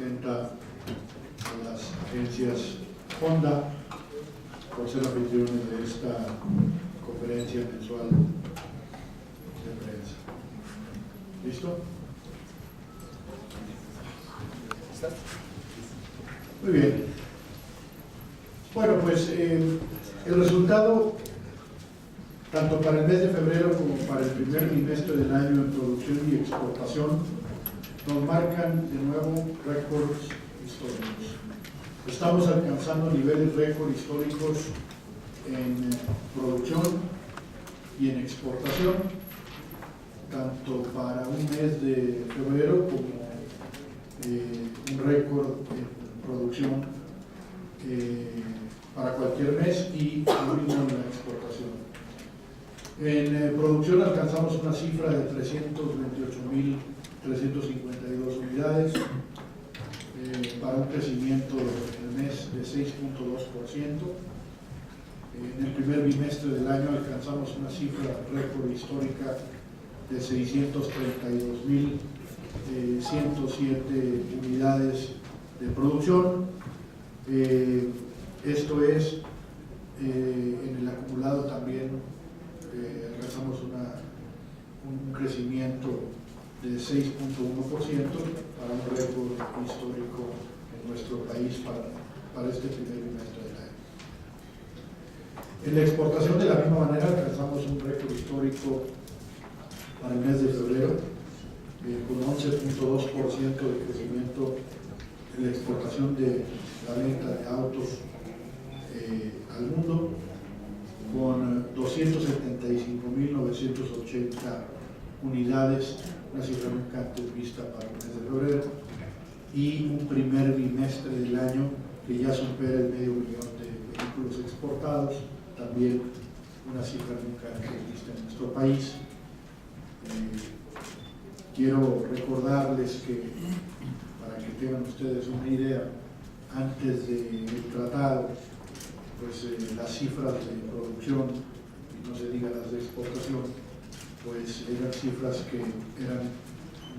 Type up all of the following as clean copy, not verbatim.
representa a las agencias Honda por ser anfitriones de esta conferencia mensual de prensa. ¿Listo? Muy bien. Bueno, pues el resultado, tanto para el mes de febrero como para el primer trimestre del año en producción y exportación, nos marcan de nuevo récords históricos. Estamos alcanzando niveles récord históricos en producción y en exportación, tanto para un mes de febrero como un récord en producción para cualquier mes y lo mismo en la exportación. En producción alcanzamos una cifra de 328.352 unidades para un crecimiento en el mes de 6.2%. En el primer bimestre del año alcanzamos una cifra récord histórica de 632.107 unidades de producción. Esto es, en el acumulado también alcanzamos un crecimiento de 6.1% para un récord histórico en nuestro país para este primer bimestre del año. En la exportación, de la misma manera, alcanzamos un récord histórico para el mes de febrero, con 11.2% de crecimiento en la exportación de la venta de autos al mundo, con 275.980 unidades, una cifra nunca antes vista para el mes de febrero, y un primer bimestre del año que ya supera el 500.000 de vehículos exportados, también una cifra nunca antes vista en nuestro país. Quiero recordarles que, para que tengan ustedes una idea, antes del tratado, pues las cifras de producción, y no se diga las de exportación, pues eran cifras que eran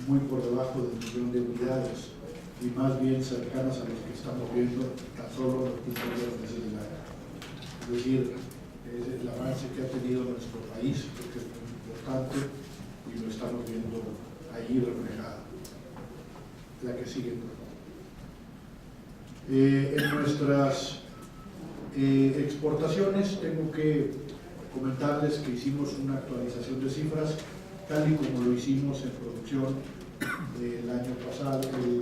muy por debajo del 1.000.000 de unidades y más bien cercanas a los que estamos viendo tan solo en los primeros meses del año. Es decir, es el avance que ha tenido nuestro país, porque es muy importante y lo estamos viendo allí reflejado. La que sigue, por favor. En nuestras exportaciones tengo que comentarles que hicimos una actualización de cifras tal y como lo hicimos en producción el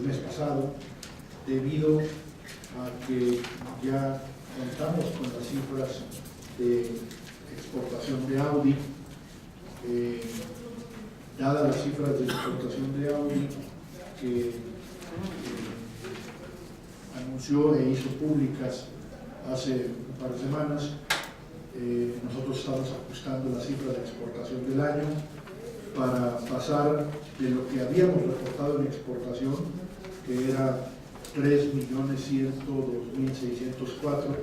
mes pasado, debido a que ya contamos con las cifras de exportación de Audi. Dadas las cifras de exportación de Audi que anunció e hizo públicas hace un par de semanas, nosotros estamos ajustando las cifras de exportación del año para pasar de lo que habíamos reportado en exportación, que era 3.102.604.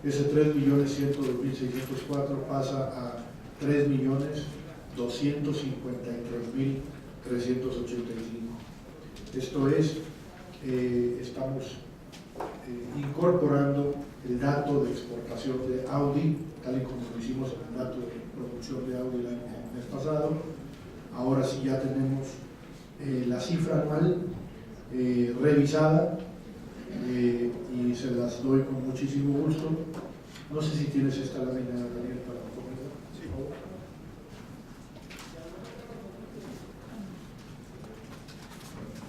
Ese 3.102.604 pasa a 3.253.385. Esto es, estamos incorporando el dato de exportación de Audi, tal y como lo hicimos en el dato de producción de Audi el mes pasado. Ahora sí ya tenemos la cifra anual revisada y se las doy con muchísimo gusto. No sé si tienes esta lámina, Daniel, para ponerla. Sí.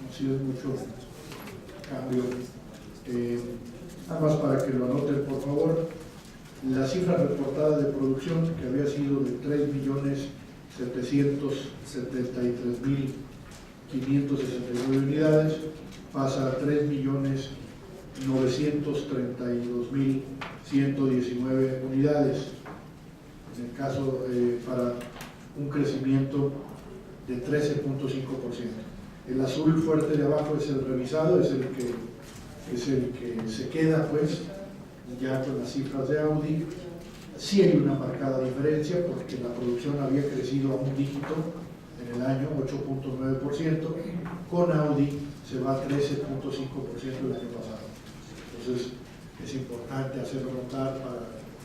No ha sido mucho cambio. Nada más para que lo anoten, por favor. La cifra reportada de producción, que había sido de 3.773.569 unidades, pasa a 3.932.119 unidades. En el caso, para un crecimiento de 13.5%. El azul fuerte de abajo es el revisado, es el que se queda pues ya con las cifras de Audi. Sí hay una marcada diferencia porque la producción había crecido a un dígito en el año, 8.9%, con Audi se va a 13.5% el año pasado. Entonces, es importante hacerlo notar para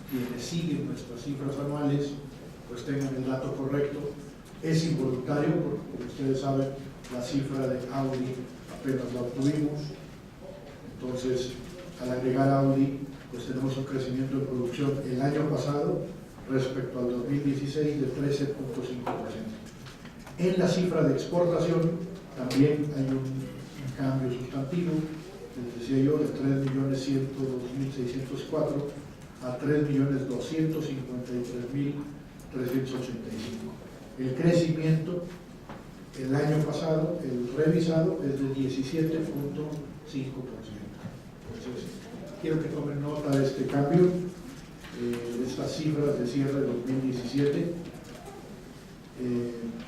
quienes siguen nuestras cifras anuales, pues tengan el dato correcto. Es involuntario, porque como ustedes saben, la cifra de Audi apenas la obtuvimos. Entonces, al agregar Audi, pues tenemos un crecimiento de producción el año pasado respecto al 2016 de 13.5%. En la cifra de exportación también hay un cambio sustantivo, les decía yo, de 3.102.604 a 3.253.385. El crecimiento el año pasado, el revisado, es de 17.5%. Entonces, quiero que tomen nota de este cambio, de estas cifras de cierre de 2017.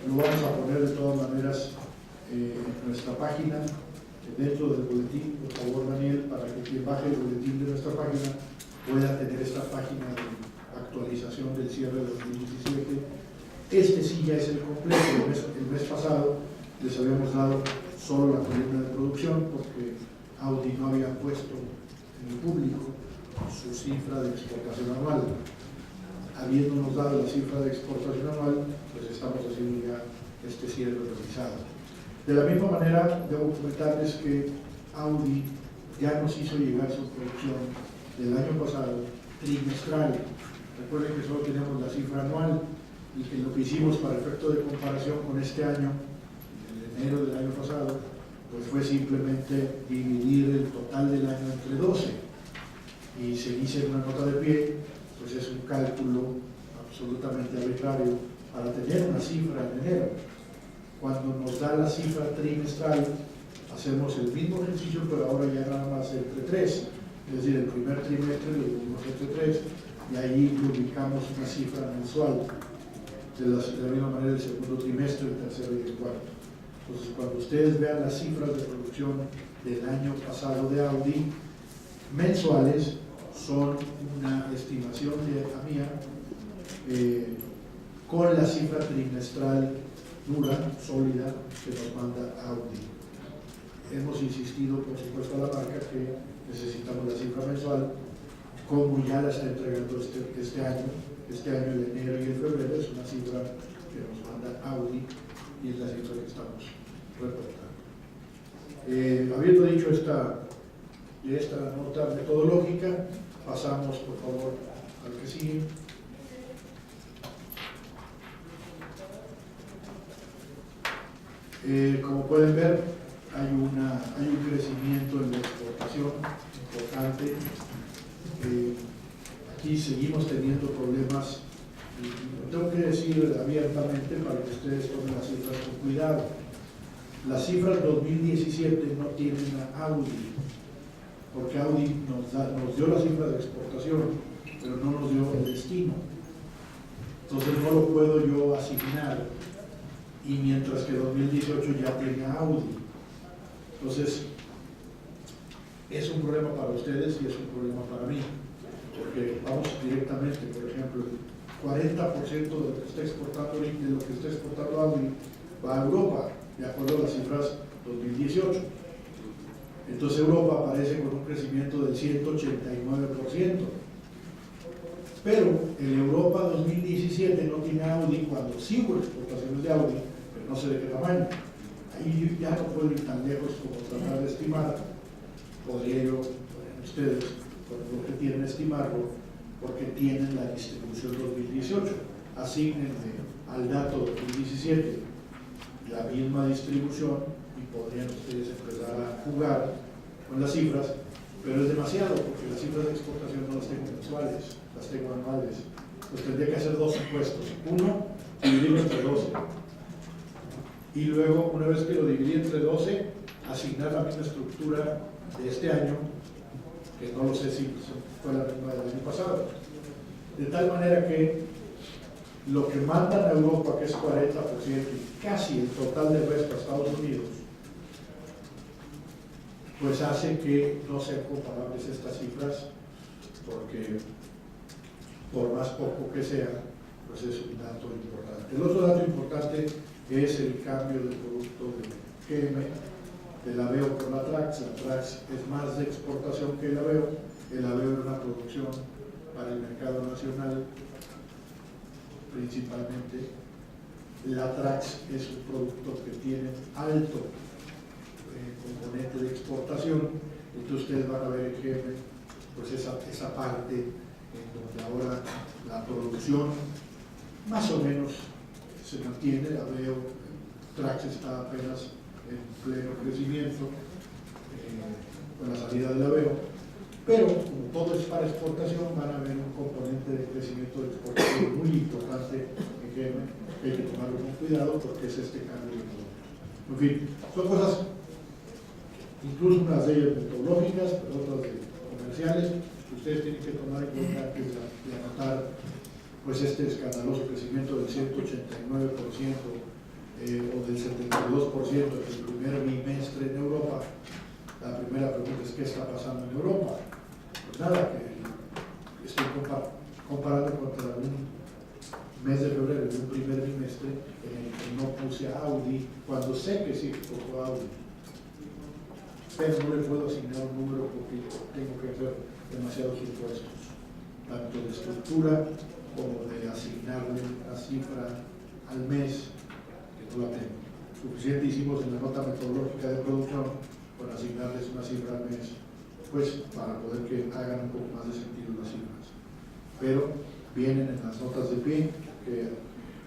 Lo vamos a poner de todas maneras en nuestra página, dentro del boletín, por favor, Daniel, para que quien baje el boletín de nuestra página pueda tener esta página de actualización del cierre de 2017. Este sí ya es el completo. El mes pasado les habíamos dado solo la columna de producción porque Audi no había puesto en el público su cifra de exportación anual. Habiéndonos dado la cifra de exportación anual, pues estamos haciendo ya este cierre revisado. De la misma manera, debo comentarles que Audi ya nos hizo llegar su producción del año pasado trimestral. Recuerden que solo tenemos la cifra anual y que lo que hicimos para efecto de comparación con este año, en enero del año pasado, pues fue simplemente dividir el total del año entre 12 y se dice en una nota de pie, pues es un cálculo absolutamente arbitrario para tener una cifra en enero. Cuando nos da la cifra trimestral, hacemos el mismo ejercicio, pero ahora ya nada más entre 3, es decir, el primer trimestre lo dividimos entre 3 y ahí ubicamos una cifra mensual. De la misma manera el segundo trimestre, el tercero y el cuarto. Entonces, cuando ustedes vean las cifras de producción del año pasado de Audi, mensuales, son una estimación de mía con la cifra trimestral dura, sólida, que nos manda Audi. Hemos insistido, por supuesto, a la marca que necesitamos la cifra mensual, como ya la está entregando este año. Este año, el enero y el febrero, es una cifra que nos manda Audi y es la cifra que estamos reportando. Habiendo dicho esta nota metodológica, pasamos, por favor, al que sigue. Como pueden ver, hay un crecimiento en la exportación importante. Aquí seguimos teniendo problemas, y lo tengo que decir abiertamente para que ustedes tomen las cifras con cuidado. Las cifras 2017 no tienen a Audi, porque Audi nos dio la cifra de exportación, pero no nos dio el destino. Entonces no lo puedo yo asignar, y mientras que 2018 ya tiene a Audi. Entonces, es un problema para ustedes y es un problema para mí, porque vamos directamente, por ejemplo, el 40% de lo que está exportando Audi va a Europa, de acuerdo a las cifras 2018. Entonces Europa aparece con un crecimiento del 189%. Pero en Europa 2017 no tiene Audi cuando sí hubo exportaciones de Audi, pero no sé de qué tamaño. Ahí ya no puedo ir tan lejos como tratar de estimar. Podrían ustedes, por lo que tienen, estimarlo, porque tienen la distribución 2018. Asignenle al dato 2017 la misma distribución y podrían ustedes empezar a jugar con las cifras, pero es demasiado porque las cifras de exportación no las tengo mensuales, las tengo anuales. Pues tendría que hacer dos supuestos. Uno, dividirlo entre 12. Y luego, una vez que lo dividí entre 12, asignar la misma estructura de este año, que no lo sé si fue la misma del año pasado. De tal manera que lo que mandan a Europa, que es 40%, y casi el total del resto a Estados Unidos, pues hace que no sean comparables estas cifras, porque por más poco que sea, pues es un dato importante. El otro dato importante es el cambio del producto de GM. del Aveo por la Trax. La Trax es más de exportación que el Aveo es una producción para el mercado nacional principalmente. La Trax es un producto que tiene alto componente de exportación, entonces ustedes van a ver en GM pues esa parte en donde ahora la producción más o menos se mantiene. Aveo, Trax está apenas en pleno crecimiento con la salida del Aveo, pero como todo es para exportación, van a ver un componente de crecimiento de exportación muy importante en GM, que hay que tomarlo con cuidado porque es este cambio de productos. En fin, son cosas, incluso unas de ellas metodológicas, pero otras comerciales, que ustedes tienen que tomar en cuenta antes de anotar pues este escandaloso crecimiento del 189% o del 72% en el primer bimestre en Europa. La primera pregunta es: ¿qué está pasando en Europa? Pues nada, que estoy comparando contra un mes de febrero de un primer bimestre en el que no puse a Audi, cuando sé que sí puso a Audi, pero no le puedo asignar un número porque tengo que hacer demasiados impuestos, tanto de estructura como de asignarle una cifra al mes, que no la tengo. Suficiente hicimos en la nota metodológica de producción con asignarles una cifra al mes, pues para poder que hagan un poco más de sentido las cifras. Pero vienen en las notas de pie, que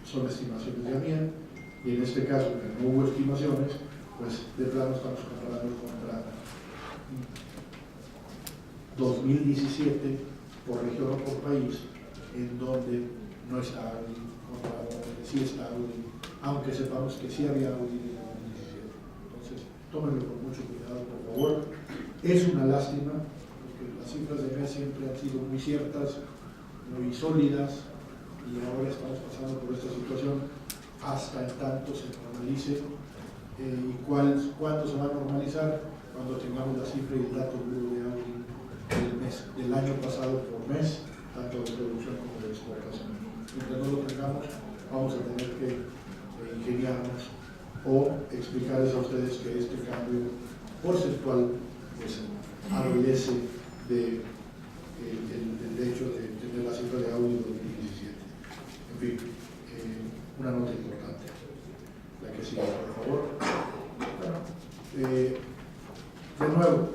son estimaciones de AMIA, y en este caso, que no hubo estimaciones, pues de plano estamos comparando contra 2017 por región o por país, en donde no está Audi, contra donde sí está Audi, aunque sepamos que sí había Audi en 2017. Entonces, tómenlo con mucho cuidado, por favor. Es una lástima, porque las cifras de mes siempre han sido muy ciertas, muy sólidas, y ahora estamos pasando por esta situación hasta en tanto se normalice. ¿Y cuándo se va a normalizar? Cuando tengamos la cifra y el dato duro de Audi del año pasado por mes, tanto de producción como de exportación. Mientras no lo tengamos, vamos a tener que ingeniarnos o explicarles a ustedes que este cambio porcentual pues adolece del hecho de tener la cifra de Audi 2017. En fin, una nota importante. La que sigue, por favor. Bueno, de nuevo,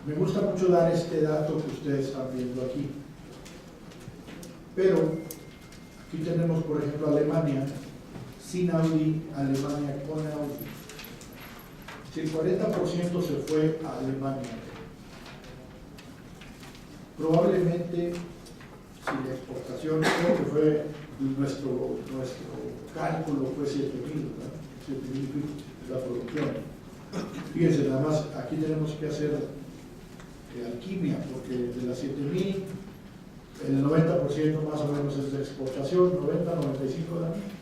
me gusta mucho dar este dato que ustedes están viendo aquí, pero aquí tenemos, por ejemplo, Alemania sin Audi, Alemania con Audi. Si el 40% se fue a Alemania, probablemente si la exportación, creo que fue nuestro cálculo fue 7.000, ¿verdad? 7.000 la producción. Fíjense, nada más aquí tenemos que hacer alquimia, porque de las 7.000, el 90% más o menos es de exportación, 90-95 también.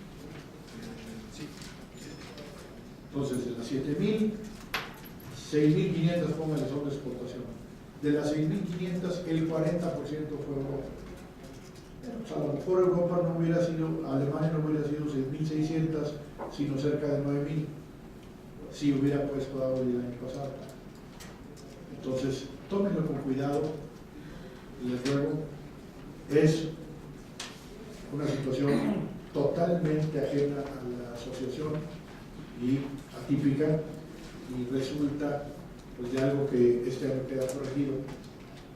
Entonces, de las 7.000, 6.500 pónganle son de exportación. De las 6.500, el 40% fue Europa. Pues a lo mejor Europa no hubiera sido, Alemania no hubiera sido 6.600, sino cerca de 9.000, si hubiera puesto Audi el año pasado. Entonces, tómenlo con cuidado, les ruego. Es una situación totalmente ajena a la asociación y atípica, y resulta pues de algo que este año queda corregido,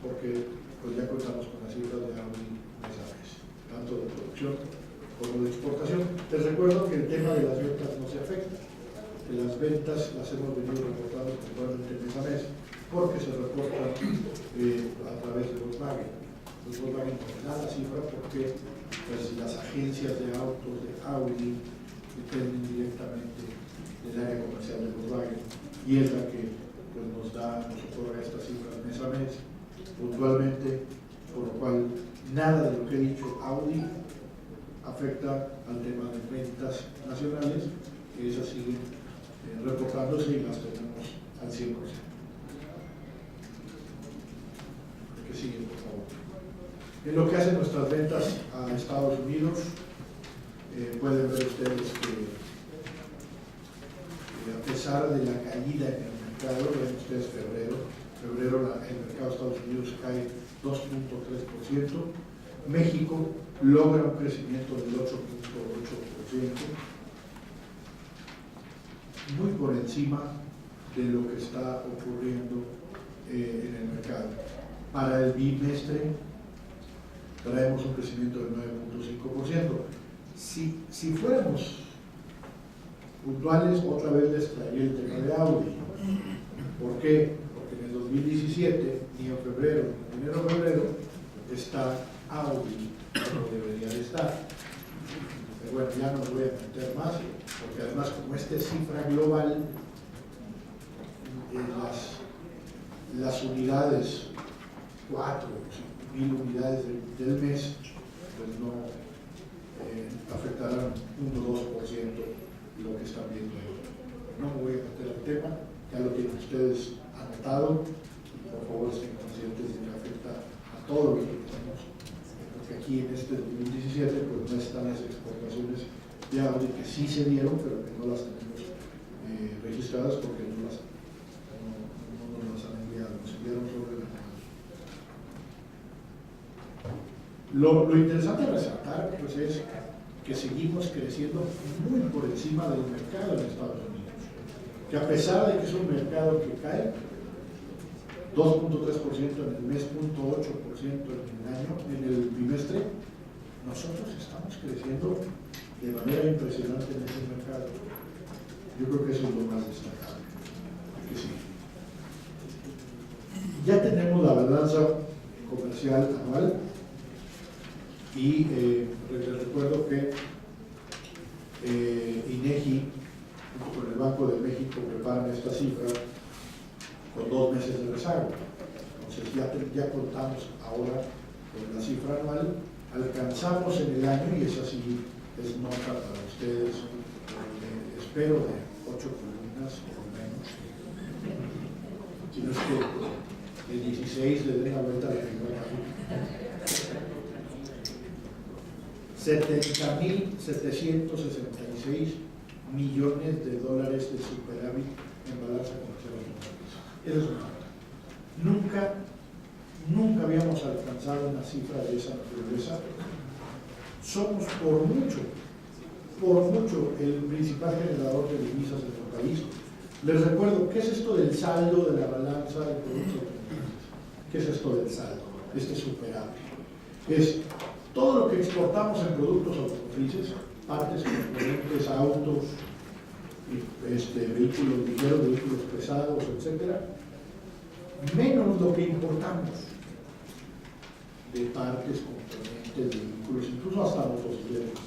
porque pues ya contamos con las cifras de Audi mes a mes, tanto de producción como de exportación. Les recuerdo que el tema de las ventas no se afecta, que las ventas las hemos venido reportando puntualmente mes a mes, porque se reportan a través de Volkswagen. Volkswagen no da la cifra porque pues, las agencias de autos de Audi dependen directamente del área comercial de Volkswagen, y es la que pues, nos otorga estas cifras mes a mes puntualmente, por lo cual nada de lo que he dicho Audi afecta al tema de ventas nacionales, que esas siguen reportándose y las tenemos al 100%. Que sigue, por favor. En lo que hacen nuestras ventas a Estados Unidos, pueden ver ustedes que pesar de la caída en el mercado. Ven ustedes febrero, el mercado de Estados Unidos cae 2.3%, México logra un crecimiento del 8.8%, muy por encima de lo que está ocurriendo en el mercado. Para el bimestre traemos un crecimiento del 9.5%. Si fuéramos puntuales, otra vez les traería el tema de Audi. ¿Por qué? Porque en el 2017, ni en febrero, ni en enero-febrero, está Audi como debería de estar. Pero bueno, ya no me voy a meter más, porque además como esta es cifra global, las unidades, 4 o 5.000 unidades del mes, pues no afectarán 1 o 2% lo que están viendo ahí. No me voy a meter al tema, ya lo tienen ustedes anotado, y por favor estén conscientes de que afecta a todo lo que tenemos, porque aquí en este 2017 pues no están las exportaciones de Audi que sí se dieron, pero que no las tenemos registradas porque no nos las han enviado, nos enviaron sobre la mano. Lo interesante de resaltar pues es que seguimos creciendo muy por encima del mercado en Estados Unidos, que a pesar de que es un mercado que cae 2.3% en el mes, 0.8% en el año, en el bimestre, nosotros estamos creciendo de manera impresionante en ese mercado. Yo creo que eso es lo más destacable. Que sí. Ya tenemos la balanza comercial anual y les recuerdo que INEGI junto con el Banco de México preparan esta cifra con 2 meses de rezago. Entonces ya contamos ahora con la cifra anual, alcanzamos en el año, y esa sí es nota para ustedes, espero de 8 columnas o menos, si no es que el 16 le den la vuelta a la primera página. 70.766 millones de dólares de superávit en balanza comercial automotriz. Eso es una nota. Nunca habíamos alcanzado una cifra de esa naturaleza. Somos por mucho el principal generador de divisas de nuestro país. Les recuerdo, ¿qué es esto del saldo de la balanza de productos automotrices? ¿Qué es esto del saldo? Este superávit. Es todo lo que exportamos en productos automotrices, partes, componentes, autos, vehículos ligeros, vehículos pesados, etcétera, menos lo que importamos de partes, componentes, de vehículos, incluso hasta motocicletas.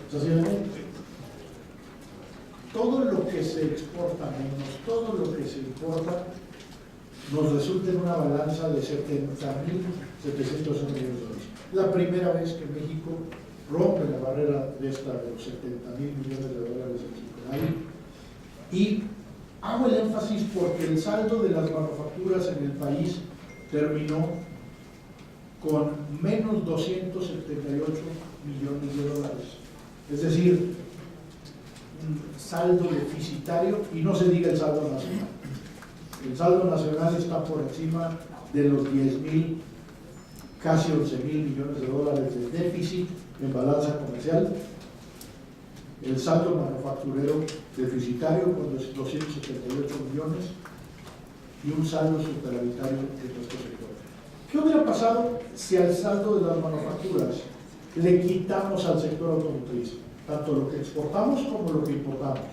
Sencillamente, todo lo que se exporta menos, todo lo que se importa, nos resulta en una balanza de 70.700 millones de dólares. La primera vez que México rompe la barrera de los 70.000 millones de dólares en superávit. Y hago el énfasis porque el saldo de las manufacturas en el país terminó con menos 278 millones de dólares. Es decir, un saldo deficitario, y no se diga el saldo nacional. El saldo nacional está por encima de los 10.000, casi 11.000 millones de dólares de déficit en balanza comercial. El saldo manufacturero deficitario con los 278 millones y un saldo superavitario de nuestro sector. ¿Qué hubiera pasado si al saldo de las manufacturas le quitamos al sector automotriz tanto lo que exportamos como lo que importamos?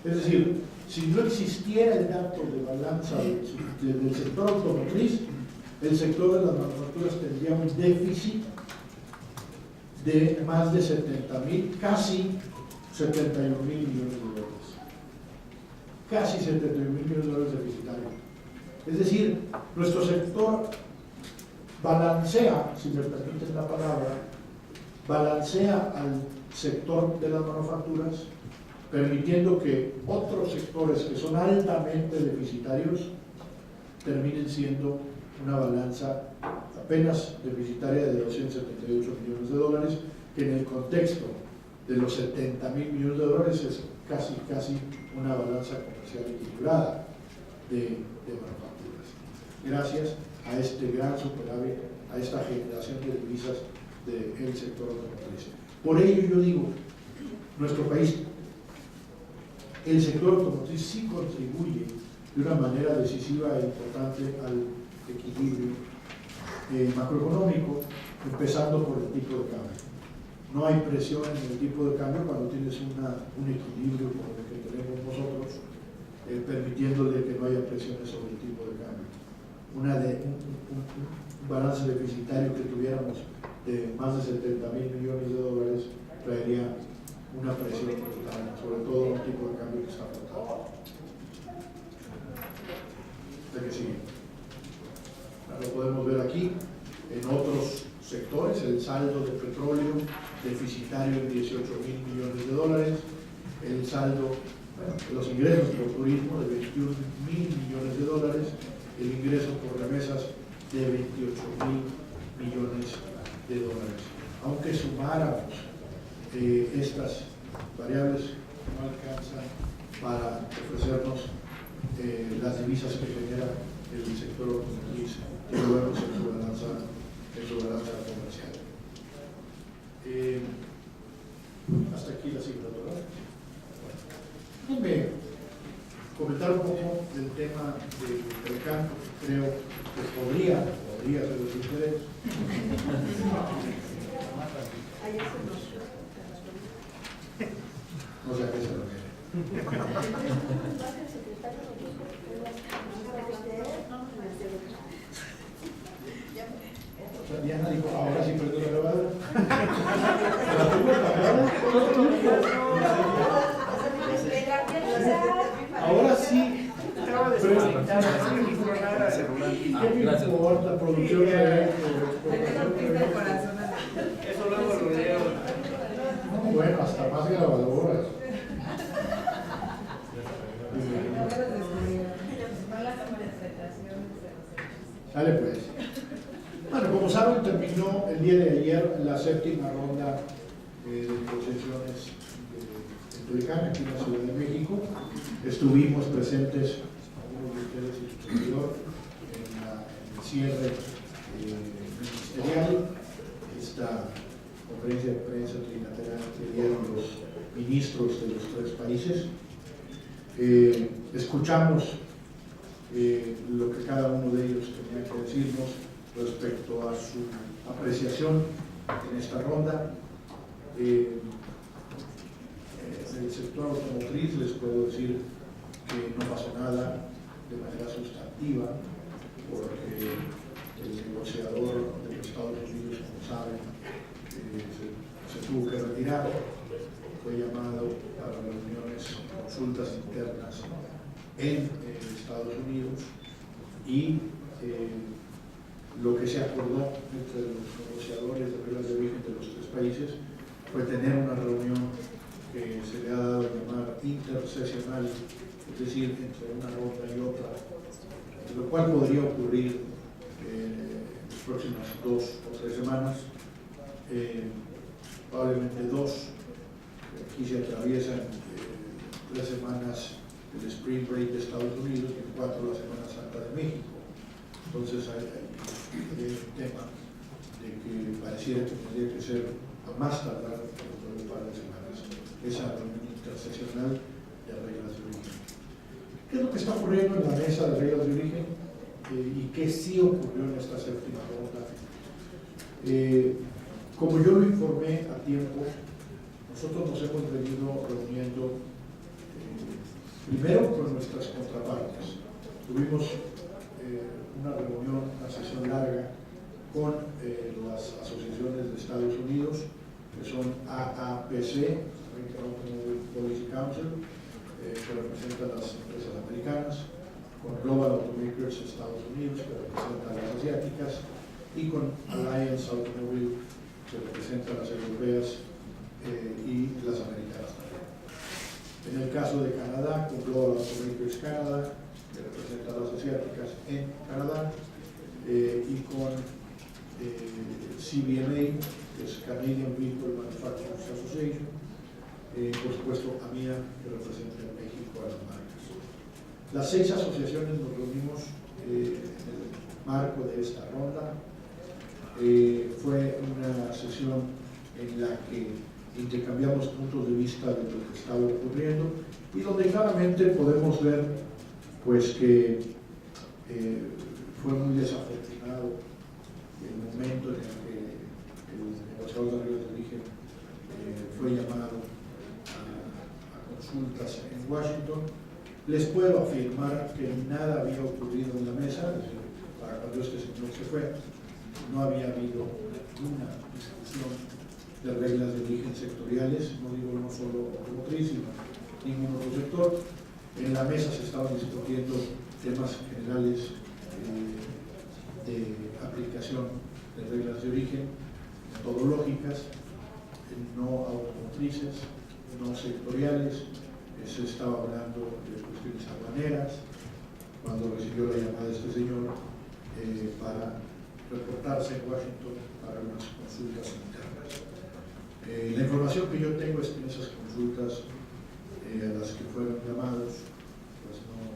Es decir, si no existiera el dato de balanza del sector automotriz, el sector de las manufacturas tendría un déficit de más de 70.000, casi 71.000 millones de dólares. Casi 71.000 millones de dólares deficitario. Es decir, nuestro sector balancea, si me permiten la palabra, balancea al sector de las manufacturas, permitiendo que otros sectores que son altamente deficitarios terminen siendo una balanza apenas deficitaria de 278 millones de dólares, que en el contexto de los 70.000 millones de dólares es casi una balanza comercial equilibrada de manufacturas, gracias a este gran superávit, a esta generación de divisas del sector automotriz. Por ello yo digo, nuestro país, el sector automotriz sí contribuye de una manera decisiva e importante al equilibrio macroeconómico, empezando por el tipo de cambio. No hay presión en el tipo de cambio cuando tienes un equilibrio como el que tenemos nosotros, permitiéndole que no haya presiones sobre el tipo de cambio. Un balance deficitario que tuviéramos de más de 70.000 millones de dólares traería una presión brutal, sobre todo un tipo de cambio que está flotando. ¿De qué sigue? Lo podemos ver aquí en otros sectores, el saldo de petróleo deficitario en 18.000 millones de dólares, el saldo, los ingresos por turismo de 21.000 millones de dólares, el ingreso por remesas de 28.000 millones de dólares. Aunque sumáramos estas variables, no alcanzan para ofrecernos las divisas que genera el sector automotriz que lo vemos en su balanza comercial. Hasta aquí la cifra, ¿verdad? Bueno, déjenme comentar un poco del tema del campo, que creo que podría ser de su interés. No sé a qué se refiere. Diana dijo, ahora sí prendo la grabadora. Ahora sí. ¿Qué me importa? Producción de eso luego lo leo. Bueno, hasta más grabadoras. Dale pues. Bueno, como saben, terminó el día de ayer la séptima ronda de concesiones en Tulcán, aquí en la Ciudad de México. Estuvimos presentes, algunos de ustedes y su servidor, en el cierre ministerial, esta conferencia de prensa trilateral que dieron los ministros de los tres países. Escuchamos lo que cada uno de ellos tenía que decirnos respecto a su apreciación en esta ronda. En el sector automotriz les puedo decir que no pasó nada de manera sustantiva, porque el negociador de los Estados Unidos, como saben, se tuvo que retirar, fue llamado para reuniones, consultas internas en Estados Unidos, y lo que se acordó entre los negociadores de reglas de origen de los tres países fue tener una reunión que se le ha dado a llamar intersesional, es decir, entre una ronda y otra, lo cual podría ocurrir en las próximas 2 o 3 semanas, probablemente 2. Aquí se atraviesan 3 semanas el Spring Break de Estados Unidos y 4 la Semana Santa de México. Entonces hay un tema de que pareciera que tendría que ser a más tardar por un par de semanas esa reunión intersesional de reglas de origen. ¿Qué es lo que está ocurriendo en la mesa de reglas de origen y qué sí ocurrió en esta séptima ronda? Como yo lo informé a tiempo, nosotros nos hemos venido reuniendo primero con nuestras contrapartes. Tuvimos una reunión, una sesión larga con las asociaciones de Estados Unidos, que son AAPC, Automobile Policy Council, que representa a las empresas americanas, con Global Automakers Estados Unidos, que representa a las asiáticas, y con Alliance Automobile, que representa a las europeas y las americanas también. En el caso de Canadá, con Global Automakers Canada, que representa a las asiáticas en Canadá, y con CBMA, que es Canadian Vehicle Manufacturers Association, por supuesto a MIA, que representa en México a las marcas. Las 6 asociaciones nos reunimos en el marco de esta ronda. Fue una sesión en la que intercambiamos puntos de vista de lo que estaba ocurriendo y donde claramente podemos ver pues que fue muy desafortunado el momento en el que el negociador de reglas de origen fue llamado a consultas en Washington. Les puedo afirmar que nada había ocurrido en la mesa, es decir, para cuando este señor se fue, no había habido una discusión de reglas de origen sectoriales, no digo no solo automotriz, sino ningún otro sector. En la mesa se estaban discutiendo temas generales de aplicación de reglas de origen, metodológicas, no automotrices, no sectoriales. Se estaba hablando de cuestiones aduaneras, cuando recibió la llamada de este señor para reportarse en Washington para unas consultas internas. La información que yo tengo es que en esas consultas a las que fueron llamados, pues no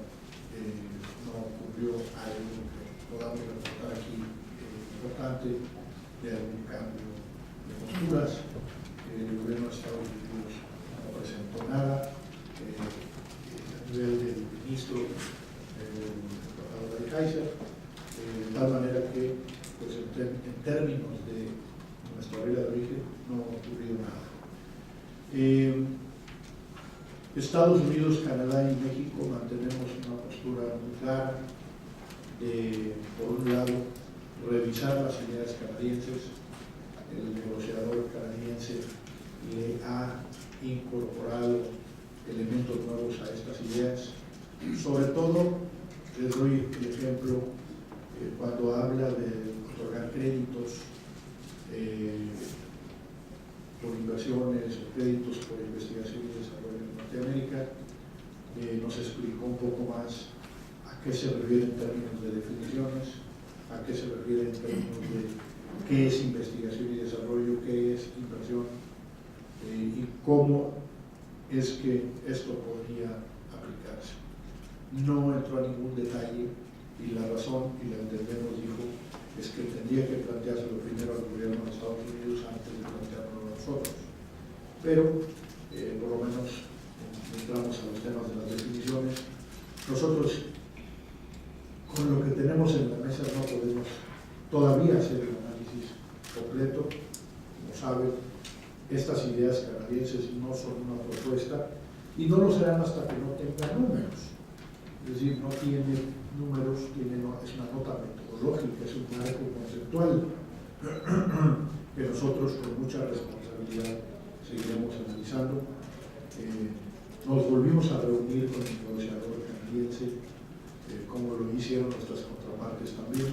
ocurrió algo que podamos reportar aquí importante de algún cambio de posturas. El gobierno de Estados Unidos no presentó nada a nivel del ministro, el embajador de Kaiser, de tal manera que pues, en términos de nuestra regla de origen no ocurrió nada. Estados Unidos, Canadá y México mantenemos una postura muy clara de, por un lado, revisar las ideas canadienses. El negociador canadiense le ha incorporado elementos nuevos a estas ideas. Sobre todo, les doy el ejemplo cuando habla de otorgar créditos por inversiones o créditos por investigación y desarrollo en Norteamérica. Nos explicó un poco más a qué se refiere en términos de definiciones, a qué se refiere en términos de qué es investigación y desarrollo, qué es inversión y cómo es que esto podría aplicarse. No entró a ningún detalle y la razón, y la entendemos, dijo, es que tendría que planteárselo primero al gobierno de Estados Unidos antes de planteárnoslo a nosotros. Pero, por lo menos, entramos a los temas de las definiciones. Nosotros, con lo que tenemos en la mesa, no podemos todavía hacer el análisis completo. Como saben, estas ideas canadienses no son una propuesta y no lo serán hasta que no tengan números. Es decir, no tiene números, es una nota metodológica, es un marco conceptual que nosotros con mucha responsabilidad seguiremos analizando. Nos volvimos a reunir con el negociador canadiense, como lo hicieron nuestras contrapartes también,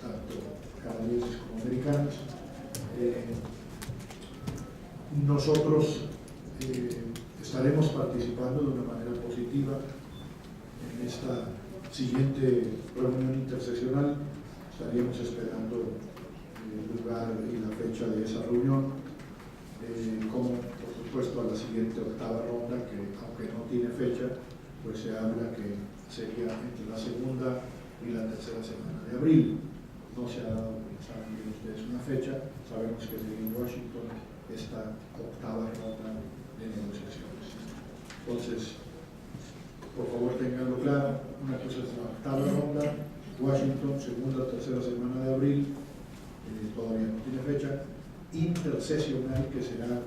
tanto canadienses como americanos. Nosotros estaremos participando de una manera positiva en esta siguiente reunión interseccional. Estaríamos esperando el lugar y la fecha de esa reunión, como por supuesto a la siguiente 8ª ronda, que aunque no tiene fecha, pues se habla que sería entre la 2ª y la 3ª semana de abril. No se ha dado, como saben bien ustedes, una fecha. Sabemos que sería en Washington esta 8ª ronda de negociaciones. Entonces, por favor tenganlo claro, una cosa es la 8ª ronda, Washington, 2ª, 3ª semana de abril, todavía no tiene fecha, interseccional, que será,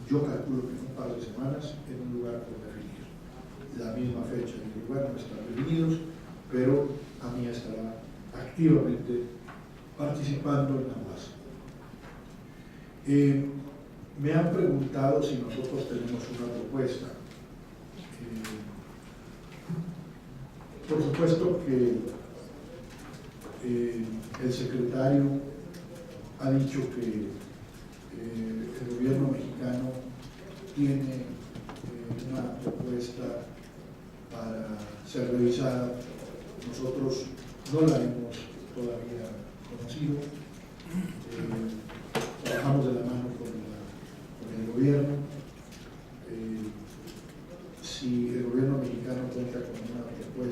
yo calculo que en un par de semanas, en un lugar por definir. La misma fecha y el lugar no están definidos, pero a mí estará activamente participando en ambas. Me han preguntado si nosotros tenemos una propuesta. Por supuesto que el secretario ha dicho que el gobierno mexicano tiene una propuesta para ser revisada. Nosotros no la hemos todavía conocido. Trabajamos de la mano con el gobierno.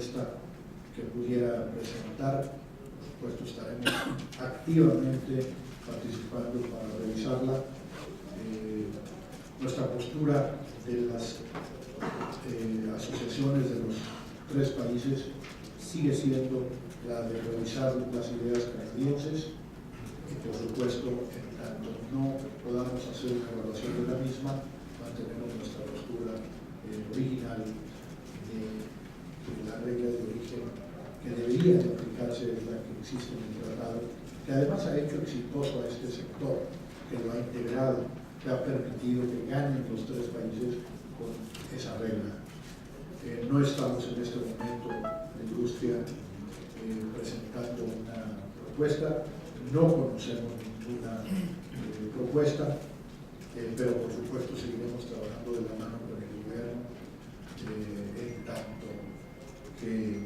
propuesta que pudiera presentar. Por supuesto, estaremos activamente participando para revisarla. Nuestra postura de las asociaciones de los tres países sigue siendo la de revisar las ideas canadienses y, por supuesto, en tanto no podamos hacer una evaluación de la misma, mantenemos nuestra postura original de la regla de origen que debería de aplicarse, es la que existe en el tratado, que además ha hecho exitoso a este sector, que lo ha integrado, que ha permitido que ganen los tres países con esa regla. No estamos en este momento, la industria, presentando una propuesta, no conocemos ninguna propuesta, pero por supuesto seguiremos trabajando de la mano con el gobierno en tanto que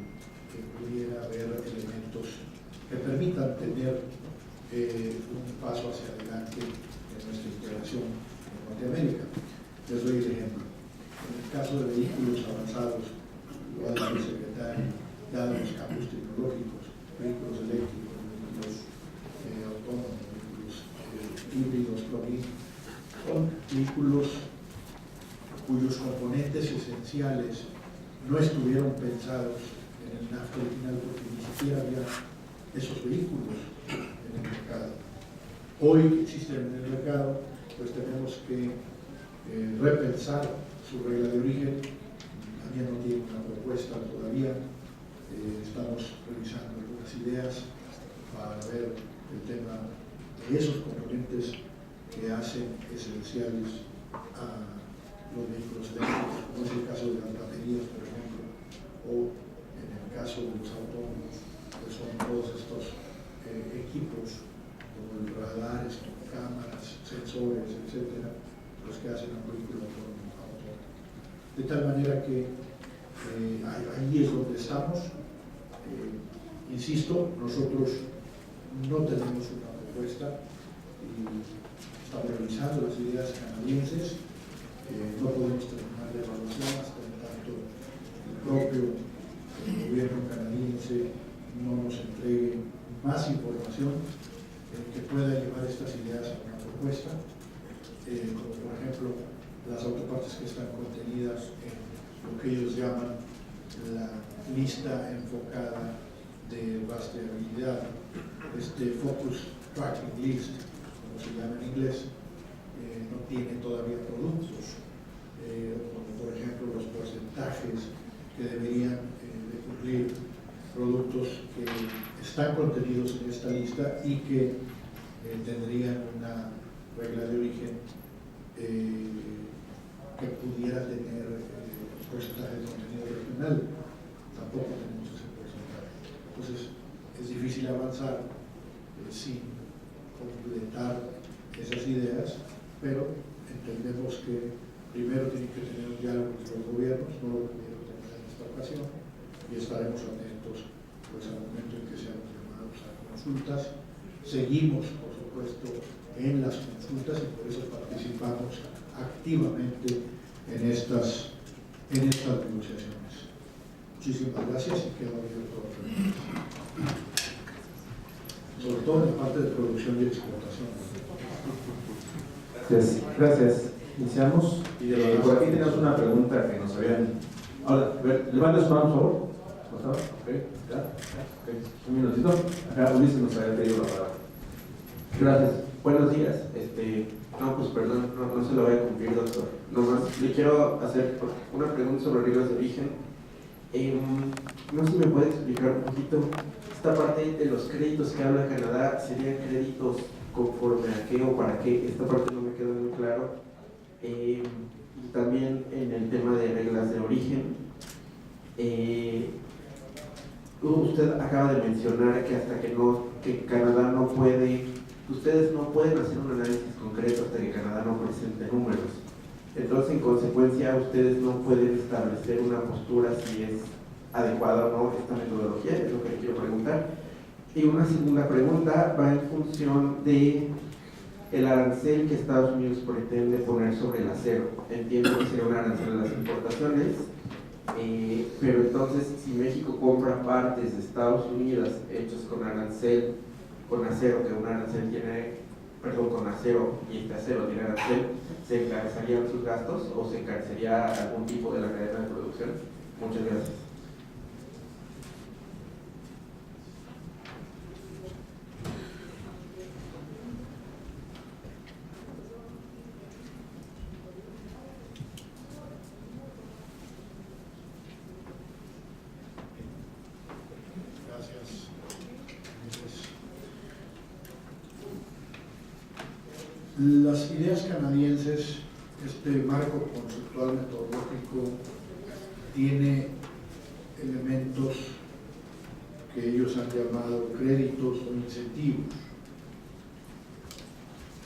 pudiera haber elementos que permitan tener un paso hacia adelante en nuestra integración en Norteamérica. Les doy el ejemplo. En el caso de vehículos avanzados, lo ha dicho el secretario, dados los cambios tecnológicos, vehículos eléctricos, vehículos autónomos, vehículos híbridos, plug-in, son vehículos cuyos componentes esenciales no estuvieron pensados en el NAFTA original porque ni siquiera había esos vehículos en el mercado. Hoy que existen en el mercado, pues tenemos que repensar su regla de origen. También no tiene una propuesta todavía. Estamos revisando algunas ideas para ver el tema de esos componentes que hacen esenciales a los vehículos eléctricos, como es el caso de las baterías, por ejemplo, o en el caso de los autónomos, que son todos estos equipos como radares, como cámaras, sensores, etcétera, los que hacen un vehículo autónomo. De tal manera que ahí es donde estamos. Insisto, nosotros no tenemos una propuesta y estamos revisando las ideas canadienses. No podemos terminar la evaluación hasta en tanto el propio gobierno canadiense no nos entregue más información que pueda llevar estas ideas a una propuesta, como por ejemplo las autopartes que están contenidas en lo que ellos llaman la lista enfocada de rastreabilidad, Focus Tracking List, como se llama en inglés, no tiene todavía productos, como por ejemplo los porcentajes que deberían de cumplir productos que están contenidos en esta lista y que tendrían una regla de origen que pudiera tener porcentaje de contenido regional. Tampoco tenemos ese porcentaje. Entonces es difícil avanzar sin completar esas ideas, pero entendemos que primero tienen que tener un diálogo entre los gobiernos, no lo pudieron tener en esta ocasión, y estaremos atentos pues, al momento en que seamos llamados a consultas. Seguimos, por supuesto, en las consultas y por eso participamos activamente en estas negociaciones. Muchísimas gracias y quedo abierto a preguntas. Sobre todo en la parte de producción y exportación. Gracias. Iniciamos. Por aquí tenemos una pregunta que nos habían. Ahora, levanta su mano, por favor. Okay. ¿Ya? Okay. Un minutito. Acá Ulises nos había pedido la palabra. Gracias. Buenos días. No, pues perdón, no se lo voy a cumplir, doctor. Nomás le quiero hacer una pregunta sobre reglas de origen. No sé si me puede explicar un poquito esta parte de los créditos que habla Canadá. ¿Serían créditos conforme a qué o para qué? Esta parte no me quedó muy claro. Y también en el tema de reglas de origen, usted acaba de mencionar que hasta que Canadá no puede, ustedes no pueden hacer un análisis concreto hasta que Canadá no presente números. Entonces, en consecuencia, ustedes no pueden establecer una postura si es adecuada o no esta metodología, es lo que quiero preguntar. Y una segunda pregunta va en función de el arancel que Estados Unidos pretende poner sobre el acero. Entiendo que sería un arancel de las importaciones Pero entonces, si México compra partes de Estados Unidos hechos con arancel, con acero, que un arancel tiene, perdón, con acero y este acero tiene arancel, ¿se encarecerían sus gastos o se encarecería algún tipo de la cadena de producción? Muchas gracias. Gracias. Las ideas canadienses, este marco conceptual metodológico, tiene elementos que ellos han llamado créditos o incentivos.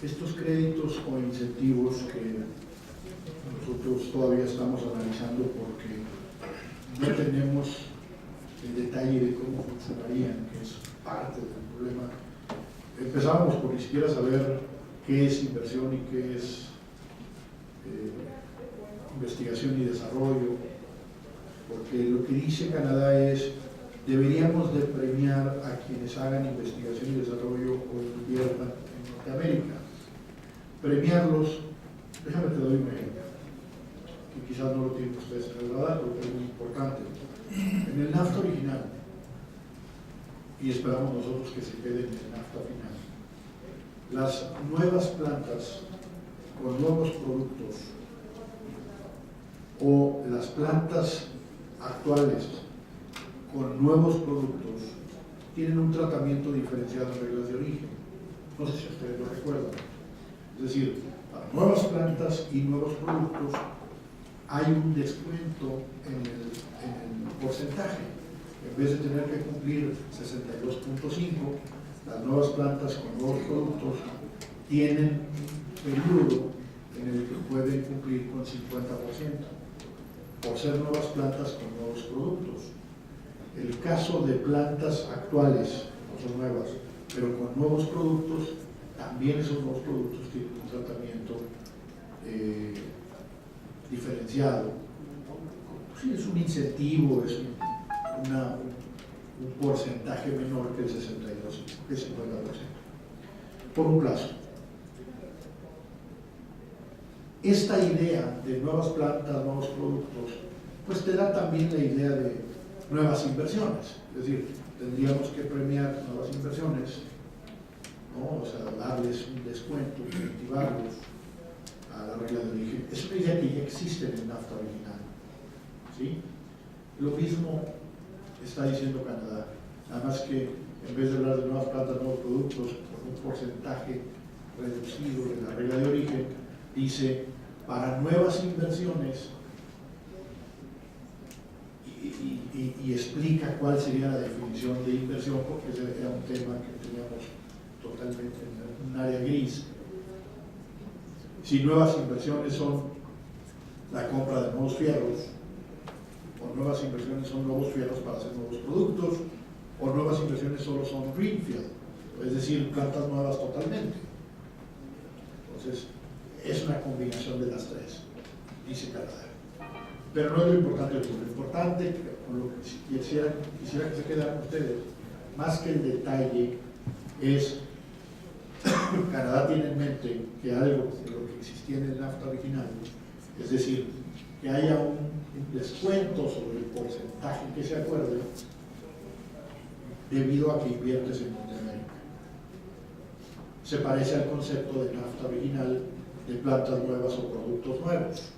Estos créditos o incentivos que nosotros todavía estamos analizando porque no tenemos el detalle de cómo funcionarían, que es parte del problema. Empezamos por ni siquiera saber qué es inversión y qué es investigación y desarrollo, porque lo que dice Canadá es: deberíamos de premiar a quienes hagan investigación y desarrollo o inviertan en Norteamérica. Premiarlos, déjame te doy un ejemplo, que quizás no lo tienen ustedes en el radar, pero es muy importante. En el NAFTA original, y esperamos nosotros que se quede en el NAFTA final, las nuevas plantas con nuevos productos o las plantas actuales con nuevos productos tienen un tratamiento diferenciado en reglas de origen. No sé si ustedes lo recuerdan. Es decir, para nuevas plantas y nuevos productos hay un descuento en el porcentaje. En vez de tener que cumplir 62.5, las nuevas plantas con nuevos productos tienen periodo en el que pueden cumplir con 50%, por ser nuevas plantas con nuevos productos. El caso de plantas actuales, no son nuevas, pero con nuevos productos, también esos nuevos productos tienen un tratamiento diferenciado. Sí, es un incentivo, es un porcentaje menor que el 62%, que el 50%, por un plazo. Esta idea de nuevas plantas, nuevos productos, pues te da también la idea de nuevas inversiones. Es decir, tendríamos que premiar nuevas inversiones, ¿no? O sea, darles un descuento, incentivarlos a la regla de origen. Es una idea que ya existe en el NAFTA original, ¿sí? Lo mismo está diciendo Canadá, nada más que en vez de hablar de nuevas plantas, nuevos productos, con un porcentaje reducido de la regla de origen, dice: para nuevas inversiones, y explica cuál sería la definición de inversión, porque ese era un tema que teníamos totalmente en un área gris. Si nuevas inversiones son la compra de nuevos fierros, o nuevas inversiones son nuevos fierros para hacer nuevos productos, o nuevas inversiones solo son greenfield, es decir, plantas nuevas totalmente. Entonces, es una combinación de las tres, dice Canadá. Pero no es lo importante, lo importante, con lo que quisiera que se quedaran ustedes, más que el detalle, es Canadá tiene en mente que algo de lo que existía en el NAFTA original, es decir, que haya un descuento sobre el porcentaje que se acuerde debido a que inviertes en Norteamérica. Se parece al concepto de NAFTA original de plantas nuevas o productos nuevos,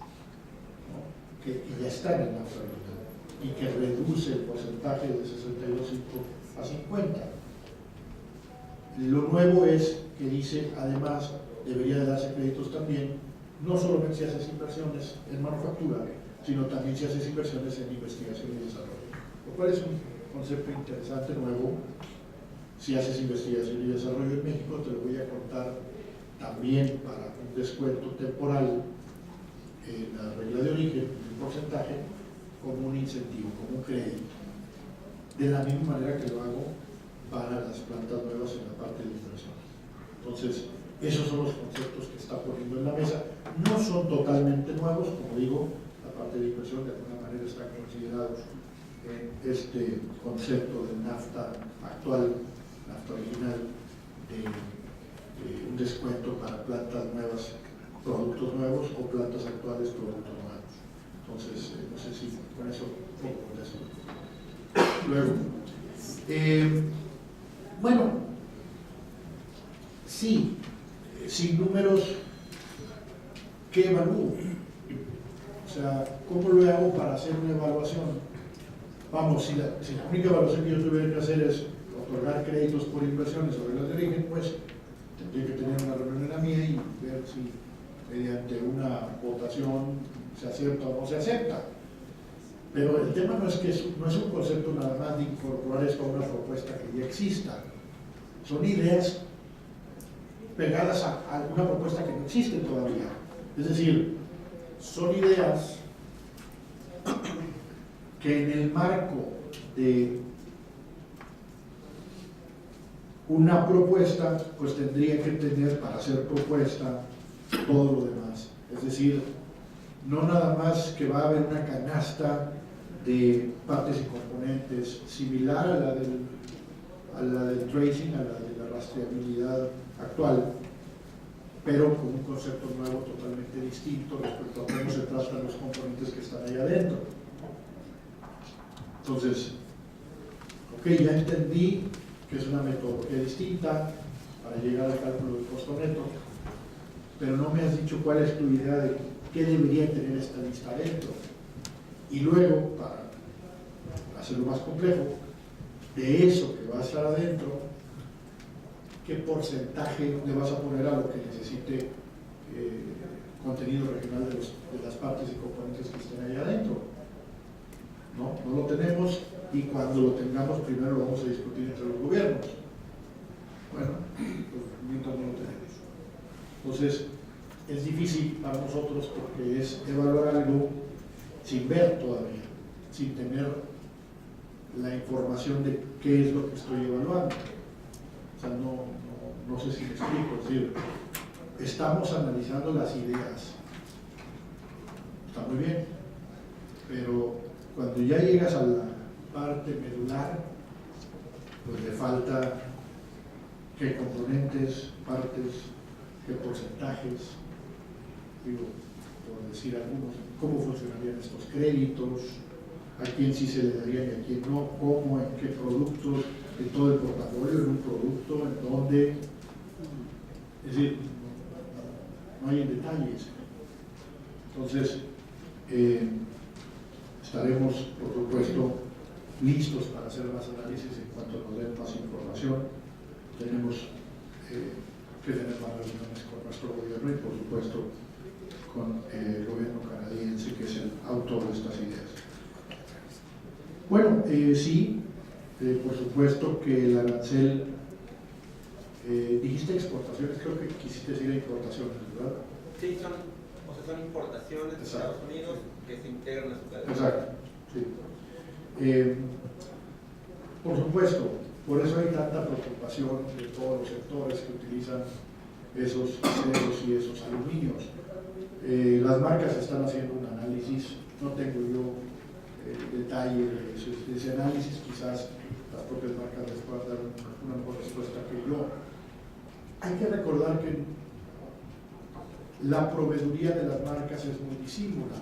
¿no? que ya está en el NAFTA original y que reduce el porcentaje de 62.5 a 50. Lo nuevo es que dice, además, debería de darse créditos también, no solamente si haces inversiones en manufactura, sino también si haces inversiones en investigación y desarrollo. Lo cual es un concepto interesante, nuevo. Si haces investigación y desarrollo en México, te lo voy a contar también para un descuento temporal en la regla de origen, un porcentaje, como un incentivo, como un crédito. De la misma manera que lo hago para las plantas nuevas en la parte de inversión. Entonces, esos son los conceptos que está poniendo en la mesa. No son totalmente nuevos, como digo, la parte de inversión de alguna manera están considerados en este concepto de NAFTA actual, NAFTA original, de un descuento para plantas nuevas, productos nuevos, o plantas actuales, productos nuevos. Entonces, no sé si con eso poco contesto. Luego, bueno, sí, sin números, ¿qué evalúo? O sea, ¿cómo lo hago para hacer una evaluación? Vamos, si la única evaluación que yo tuviera que hacer es otorgar créditos por inversiones o reglas de origen, pues tendría que tener una reunión en la mía y ver si mediante una votación se acepta o no se acepta. Pero el tema no es que no es un concepto nada más de incorporar esto a una propuesta que ya exista. Son ideas pegadas a una propuesta que no existe todavía. Es decir, son ideas que en el marco de una propuesta, pues tendría que tener para hacer propuesta todo lo demás. Es decir, no nada más que va a haber una canasta de partes y componentes similar a la del tracing, a la de la rastreabilidad actual, pero con un concepto nuevo totalmente distinto respecto a cómo se tratan los componentes que están ahí adentro. Entonces, ok, ya entendí que es una metodología distinta para llegar al cálculo del costo neto, pero no me has dicho cuál es tu idea de qué debería tener esta lista adentro. Y luego, para hacerlo más complejo, de eso que va a estar adentro, ¿qué porcentaje le vas a poner a lo que necesite contenido regional de las partes y componentes que estén ahí adentro? No lo tenemos, y cuando lo tengamos primero lo vamos a discutir entre los gobiernos. Bueno, pues mientras no lo tenemos. Entonces, es difícil para nosotros porque es evaluar algo sin ver todavía, sin tener la información de qué es lo que estoy evaluando. O sea, no sé si me explico. Es decir, estamos analizando las ideas. Está muy bien, pero cuando ya llegas a la parte medular, pues le falta qué componentes, partes, qué porcentajes, digo, por decir algunos, cómo funcionarían estos créditos, a quién sí se le darían y a quién no, cómo, en qué productos, en todo el portafolio, en un producto, en dónde. Es decir, no hay en detalles. Entonces, estaremos, por supuesto, listos para hacer más análisis en cuanto nos den más información. Tenemos que tener más reuniones con nuestro gobierno y, por supuesto, con el gobierno canadiense, que es el autor de estas ideas. Bueno, sí, por supuesto que el arancel, dijiste exportaciones, creo que quisiste decir importaciones, ¿verdad? Sí, son importaciones de Estados Unidos que se integran a su cadena. Exacto, sí. Por supuesto, por eso hay tanta preocupación de todos los sectores que utilizan esos aceros y esos aluminios. Las marcas están haciendo un análisis, no tengo yo detalle de ese análisis, quizás las propias marcas les puedan dar una mejor respuesta que yo. Hay que recordar que la proveeduría de las marcas es muy disímula.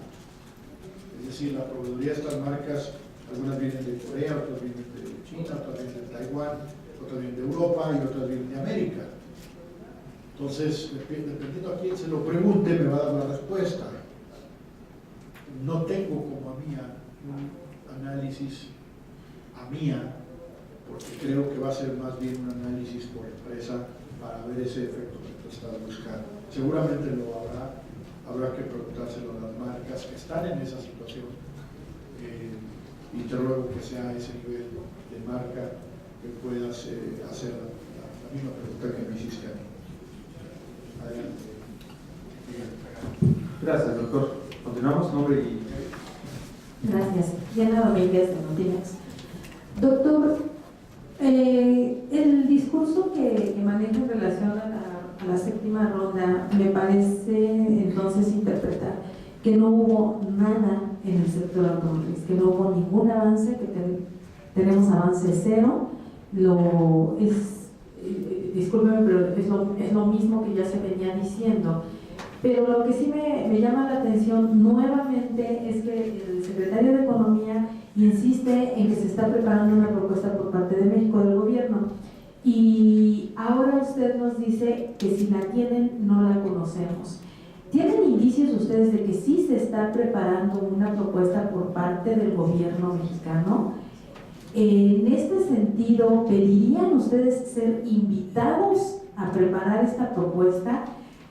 Es decir, la proveeduría de estas marcas, algunas vienen de Corea, otras vienen de China, otras vienen de Taiwán, otras vienen de Europa y otras vienen de América. Entonces, dependiendo a quién se lo pregunte, me va a dar la respuesta. No tengo como a mía un análisis a mía, porque creo que va a ser más bien un análisis por empresa para ver ese efecto que tú estás buscando. Seguramente lo habrá que preguntárselo a las marcas que están en esa situación, y te ruego que sea ese nivel de marca que puedas hacer la misma pregunta que me hiciste a mí. Adelante. Gracias, doctor. Continuamos, nombre y... Gracias. Diana Domínguez de Notimex. Doctor, el discurso que maneja en relación a la séptima ronda me parece entonces interpretar que no hubo nada en el sector automotriz, que no hubo ningún avance, que tenemos avance cero. Discúlpeme, pero es lo mismo que ya se venía diciendo. Pero lo que sí me llama la atención nuevamente es que el secretario de Economía insiste en que se está preparando una propuesta por parte de México, del gobierno, y ahora usted nos dice que si la tienen no la conocemos. ¿Tienen indicios ustedes de que sí se está preparando una propuesta por parte del gobierno mexicano? En este sentido, ¿pedirían ustedes ser invitados a preparar esta propuesta?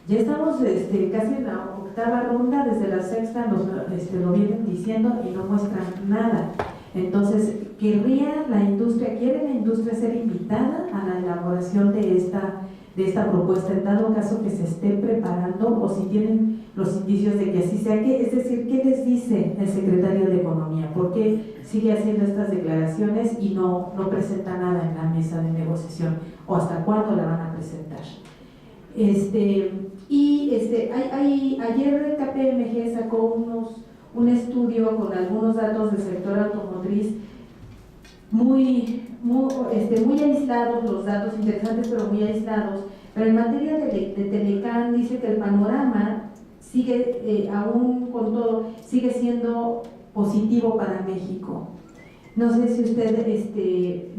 Ya estamos casi en la octava ronda, desde la sexta lo vienen diciendo y no muestran nada. Entonces, quiere la industria ser invitada a la elaboración de esta propuesta, en dado caso que se esté preparando, o si tienen los indicios de que así sea? Es decir, ¿qué les dice el secretario de Economía? ¿Por qué sigue haciendo estas declaraciones y no presenta nada en la mesa de negociación? ¿O hasta cuándo la van a presentar? Ayer el KPMG sacó un estudio con algunos datos del sector automotriz muy aislados, los datos interesantes pero muy aislados. Pero en materia de Telecán dice que el panorama sigue, aún con todo, sigue siendo positivo para México. No sé si usted,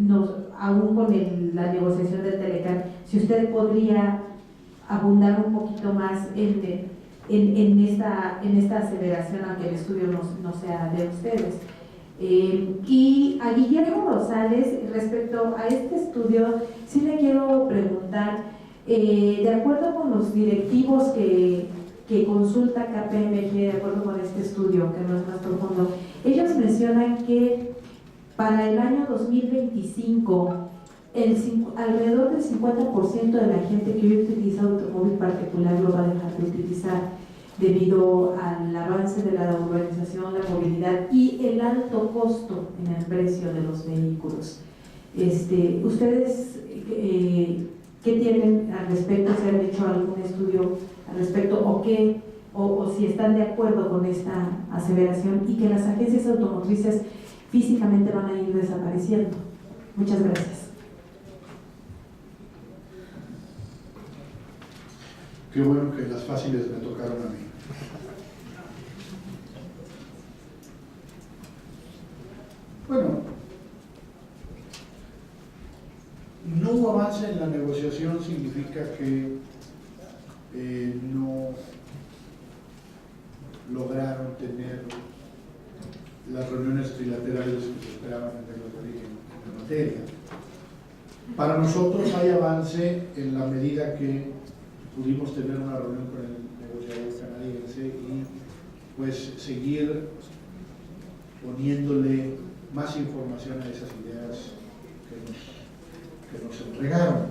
aún con la negociación del Telecán, si usted podría abundar un poquito más en esta aceleración, aunque el estudio no sea de ustedes. Y a Guillermo Rosales, respecto a este estudio, sí le quiero preguntar, de acuerdo con los directivos que consulta KPMG, de acuerdo con este estudio, que no es más profundo, ellos mencionan que para el año 2025, alrededor del 50% de la gente que hoy utiliza automóvil particular lo va a dejar de utilizar debido al avance de la urbanización, la movilidad y el alto costo en el precio de los vehículos. ¿Ustedes qué tienen al respecto? ¿Se han hecho algún estudio al respecto o si están de acuerdo con esta aseveración y que las agencias automotrices físicamente van a ir desapareciendo? Muchas gracias. Qué bueno que las fáciles me tocaron a mí. Bueno, no hubo avance en la negociación significa que no lograron tener las reuniones trilaterales que se esperaban en términos de origen de materia. Para nosotros hay avance en la medida que pudimos tener una reunión con el negociador canadiense y pues seguir poniéndole más información a esas ideas que nos entregaron.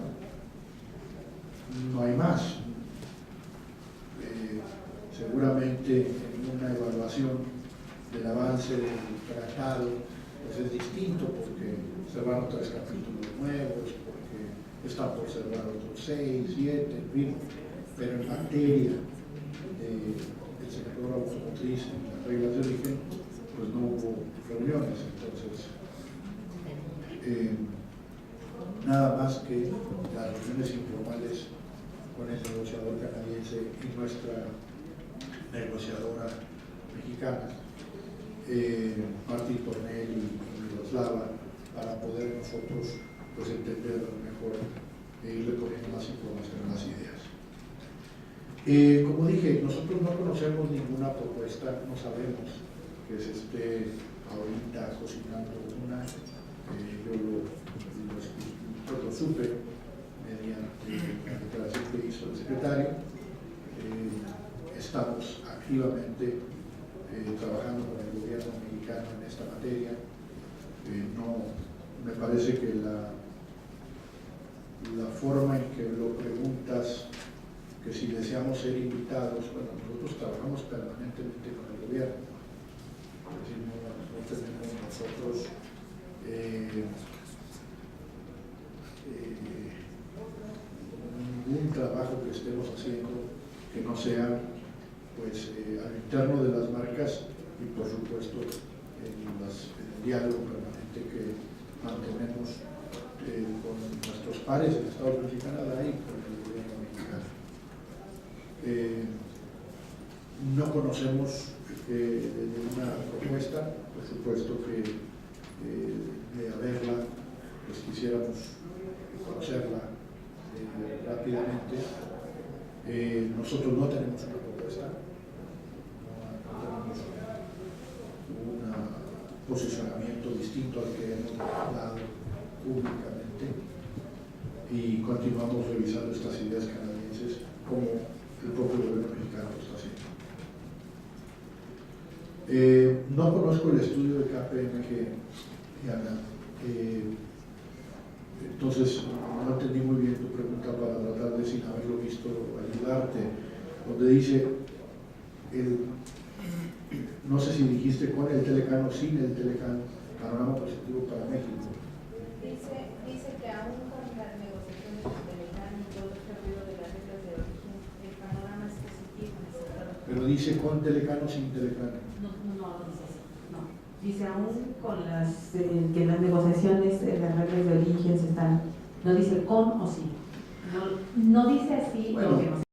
No hay más. Seguramente en una evaluación del avance del tratado pues es distinto, porque cerraron 3 capítulos nuevos, porque están por cerrar otros 6, 7, en fin, pero en materia del sector automotriz, en las reglas de origen, pues no hubo reuniones. Entonces, nada más que las reuniones informales con el negociador canadiense y nuestra negociadora mexicana, Martín Tornel y Miroslava, para poder nosotros pues entender mejor e irle poniendo más información a las ideas. Como dije, nosotros no conocemos ninguna propuesta, no sabemos que se esté ahorita cocinando una. Yo lo supe mediante la declaración que hizo el secretario. Estamos activamente trabajando con el gobierno mexicano en esta materia. No, me parece que la forma en que lo preguntas, que si deseamos ser invitados, bueno, nosotros trabajamos permanentemente con el gobierno. Es decir, no tenemos nosotros ningún trabajo que estemos haciendo que no sea pues al interno de las marcas y por supuesto en el diálogo permanente que mantenemos con nuestros pares en Estados Unidos y Canadá y con el gobierno mexicano. No conocemos una propuesta, por supuesto que de haberla, pues quisiéramos conocerla rápidamente. Nosotros no tenemos una propuesta, no tenemos un posicionamiento distinto al que hemos dado públicamente y continuamos revisando estas ideas canadienses como el propio gobierno mexicano lo está haciendo. No conozco el estudio de KPMG, Diana, entonces no entendí muy bien tu pregunta para tratar de, sin haberlo visto, ayudarte, donde dice, no sé si dijiste con el Telecán o sin el Telecán, panorama positivo para México. Dice que aún con las negociaciones del Telecán y todo este ruido de las reglas de origen, el panorama es positivo en el sector. Pero dice con Telecán o sin Telecán. No dice así, no. Dice aún con que las negociaciones de las reglas de origen se están, no dice con o sin. No dice así Bueno, lo que nos